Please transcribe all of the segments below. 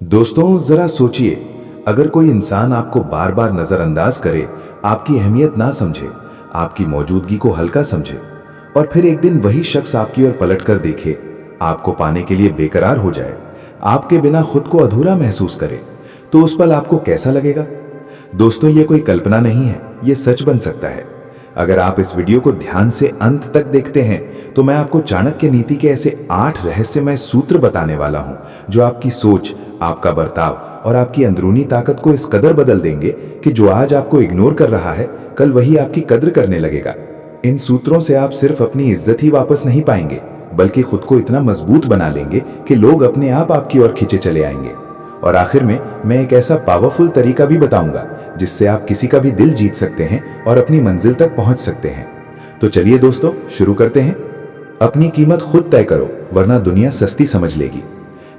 दोस्तों जरा सोचिए, अगर कोई इंसान आपको बार बार नजरअंदाज करे, आपकी अहमियत ना समझे, आपकी मौजूदगी को हल्का समझे और फिर एक दिन वही शख्स आपकी ओर पलटकर देखे, आपको पाने के लिए बेकरार हो जाए, आपके बिना खुद को अधूरा महसूस करे, तो उस पल आपको कैसा लगेगा? दोस्तों ये कोई कल्पना नहीं है, ये सच बन सकता है। अगर आप इस वीडियो को ध्यान से अंत तक देखते हैं तो मैं आपको चाणक्य नीति के ऐसे 8 रहस्यमय सूत्र बताने वाला हूं जो आपकी सोच, आपका बर्ताव और आपकी अंदरूनी ताकत को इस कदर बदल देंगे कि जो आज आपको इग्नोर कर रहा है, कल वही आपकी कद्र करने लगेगा। इन सूत्रों से आप सिर्फ अपनी इज्जत ही वापस नहीं पाएंगे, बल्कि खुद को इतना मजबूत बना लेंगे कि लोग अपने आप आपकी ओर खींचे चले आएंगे। और आखिर में मैं एक ऐसा पावरफुल तरीका भी बताऊंगा जिससे आप किसी का भी दिल जीत सकते हैं और अपनी मंजिल तक पहुंच सकते हैं। तो चलिए दोस्तों, शुरू करते हैं। अपनी कीमत खुद तय करो, वरना दुनिया सस्ती समझ लेगी।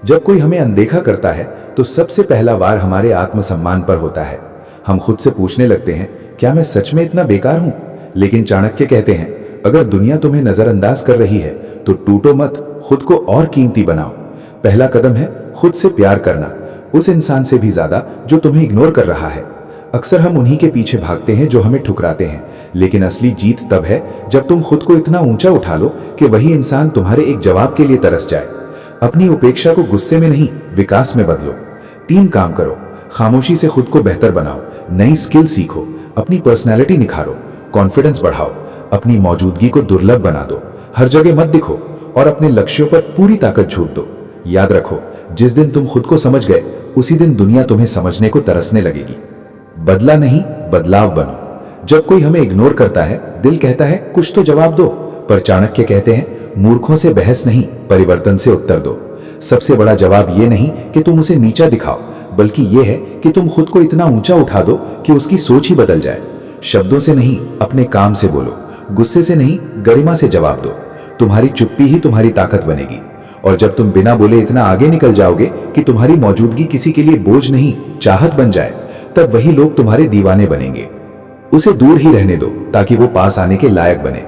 जब कोई हमें अनदेखा करता है तो सबसे पहला वार हमारे आत्मसम्मान पर होता है। हम खुद से पूछने लगते हैं, क्या मैं सच में इतना बेकार हूं? लेकिन चाणक्य कहते हैं, अगर दुनिया तुम्हें नजरअंदाज कर रही है तो टूटो मत, खुद को और कीमती बनाओ। पहला कदम है खुद से प्यार करना, उस इंसान से भी ज्यादा जो तुम्हें इग्नोर कर रहा है। अक्सर हम उन्हीं के पीछे भागते हैं जो हमें ठुकराते हैं, लेकिन असली जीत तब है जब तुम खुद को इतना ऊंचा उठा लो कि वही इंसान तुम्हारे एक जवाब के लिए तरस जाए। अपनी उपेक्षा को गुस्से में नहीं, विकास में बदलो। 3 काम करो। खामोशी से खुद को बेहतर बनाओ, नई स्किल सीखो, अपनी पर्सनैलिटी निखारो, कॉन्फिडेंस बढ़ाओ, अपनी मौजूदगी को दुर्लभ बना दो, हर जगह मत दिखो और अपने लक्ष्यों पर पूरी ताकत झोंक दो। याद रखो, जिस दिन तुम खुद को समझ गए, उसी दिन दुनिया तुम्हें समझने को तरसने लगेगी। बदला नहीं, बदलाव बनो। जब कोई हमें इग्नोर करता है, दिल कहता है कुछ तो जवाब दो, पर चाणक्य कहते हैं, मूर्खों से बहस नहीं, परिवर्तन से उत्तर दो। सबसे बड़ा जवाब ये नहीं कि तुम उसे नीचा दिखाओ, बल्कि ये है कि तुम खुद को इतना ऊंचा उठा दो कि उसकी सोच ही बदल जाए। शब्दों से नहीं, अपने काम से बोलो। गुस्से से नहीं, गरिमा से जवाब दो। तुम्हारी चुप्पी ही तुम्हारी ताकत बनेगी। और जब तुम बिना बोले इतना आगे निकल जाओगे कि तुम्हारी मौजूदगी किसी के लिए बोझ नहीं, चाहत बन जाए, तब वही लोग तुम्हारे दीवाने बनेंगे। उसे दूर ही रहने दो ताकि वो पास आने के लायक बने।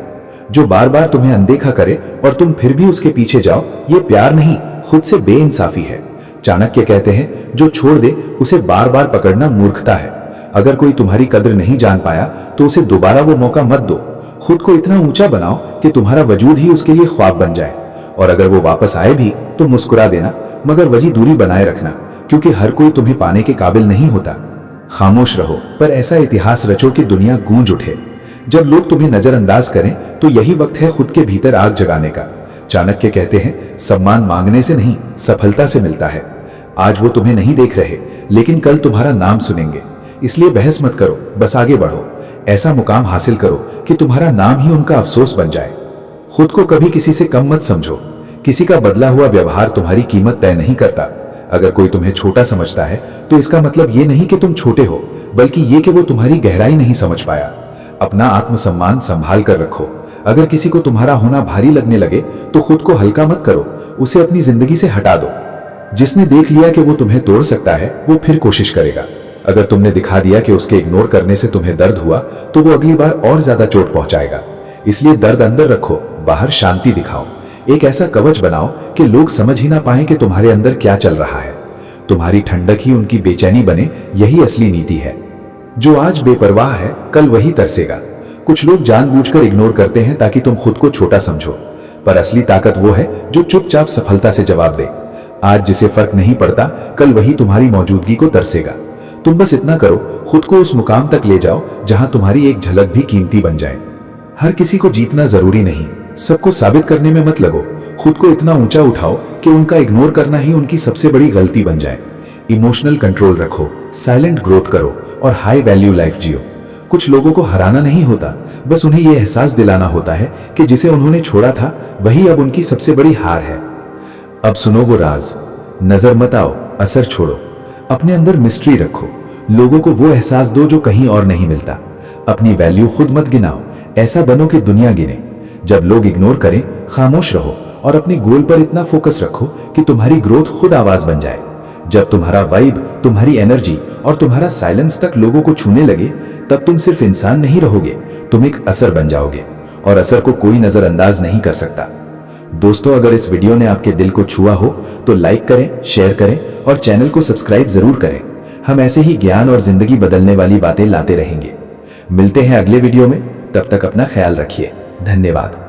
जो बार बार तुम्हें अनदेखा करे और तुम फिर भी उसके पीछे जाओ, ये प्यार नहीं, खुद से बेइंसाफी है। चाणक्य कहते हैं, जो छोड़ दे उसे बार बार पकड़ना मूर्खता है। अगर कोई तुम्हारी कद्र नहीं जान पाया तो उसे दोबारा वो मौका मत दो। खुद को इतना ऊंचा बनाओ कि तुम्हारा वजूद ही उसके लिए ख्वाब बन जाए। और अगर वो वापस आए भी तो मुस्कुरा देना, मगर वही दूरी बनाए रखना, क्योंकि हर कोई तुम्हें पाने के काबिल नहीं होता। खामोश रहो, पर ऐसा इतिहास रचो कि दुनिया गूंज उठे। जब लोग तुम्हें नजरअंदाज करें तो यही वक्त है खुद के भीतर आग जगाने का। चाणक्य कहते हैं, सम्मान मांगने से नहीं, सफलता से मिलता है। आज वो तुम्हें नहीं देख रहे, लेकिन कल तुम्हारा नाम सुनेंगे। इसलिए बहस मत करो, बस आगे बढ़ो। ऐसा मुकाम हासिल करो कि तुम्हारा नाम ही उनका अफसोस बन जाए। खुद को कभी किसी से कम मत समझो। किसी का बदला हुआ व्यवहार तुम्हारी कीमत तय नहीं करता। अगर कोई तुम्हें छोटा समझता है तो इसका मतलब ये नहीं कि तुम छोटे हो, बल्कि ये कि वो तुम्हारी गहराई नहीं समझ पाया। अपना आत्मसम्मान संभाल कर रखो। अगर किसी को तुम्हारा होना भारी लगने लगे तो खुद को हल्का मत करो, उसे अपनी जिंदगी से हटा दो। जिसने देख लिया कि वो तुम्हें तोड़ सकता है, वो फिर कोशिश करेगा। अगर तुमने दिखा दिया कि उसके इग्नोर करने से तुम्हें दर्द हुआ, तो वो अगली बार और ज्यादा चोट पहुंचाएगा। इसलिए दर्द अंदर रखो, बाहर शांति दिखाओ। एक ऐसा कवच बनाओ कि लोग समझ ही ना पाएं कि तुम्हारे अंदर क्या चल रहा है। तुम्हारी ठंडक ही उनकी बेचैनी बने, यही असली नीति है। जो आज बेपरवाह है, कल वही तरसेगा। कुछ लोग जानबूझकर इग्नोर करते हैं ताकि तुम खुद को छोटा समझो, पर असली ताकत वो है जो चुपचाप सफलता से जवाब दे। आज जिसे फर्क नहीं पड़ता, कल वही तुम्हारी मौजूदगी को तरसेगा। तुम बस इतना करो, खुद को उस मुकाम तक ले जाओ जहां तुम्हारी एक झलक भी कीमती बन जाए। हर किसी को जीतना जरूरी नहीं, सबको साबित करने में मत लगो। खुद को इतना ऊंचा उठाओ कि उनका इग्नोर करना ही उनकी सबसे बड़ी गलती बन जाए। इमोशनल कंट्रोल रखो, साइलेंट ग्रोथ करो और हाई वैल्यू लाइफ जियो। कुछ लोगों को हराना नहीं होता, बस उन्हें यह एहसास दिलाना होता है कि जिसे उन्होंने छोड़ा था वही अब उनकी सबसे बड़ी हार है। अब सुनो वो राज। नजर मत आओ, असर छोड़ो। अपने अंदर मिस्ट्री रखो। लोगों को वो एहसास दो जो कहीं और नहीं मिलता। अपनी वैल्यू खुद मत गिनाओ, ऐसा बनो कि दुनिया गिने। जब लोग इग्नोर करें, खामोश रहो और अपने गोल पर इतना फोकस रखो कि तुम्हारी ग्रोथ खुद आवाज बन जाए। जब तुम्हारा वाइब, तुम्हारी एनर्जी और तुम्हारा साइलेंस तक लोगों को छूने लगे, तब तुम सिर्फ इंसान नहीं रहोगे, तुम एक असर बन जाओगे। और असर को कोई नजरअंदाज नहीं कर सकता। दोस्तों, अगर इस वीडियो ने आपके दिल को छुआ हो तो लाइक करें, शेयर करें और चैनल को सब्सक्राइब जरूर करें। हम ऐसे ही ज्ञान और जिंदगी बदलने वाली बातें लाते रहेंगे। मिलते हैं अगले वीडियो में, तब तक अपना ख्याल रखिए। धन्यवाद।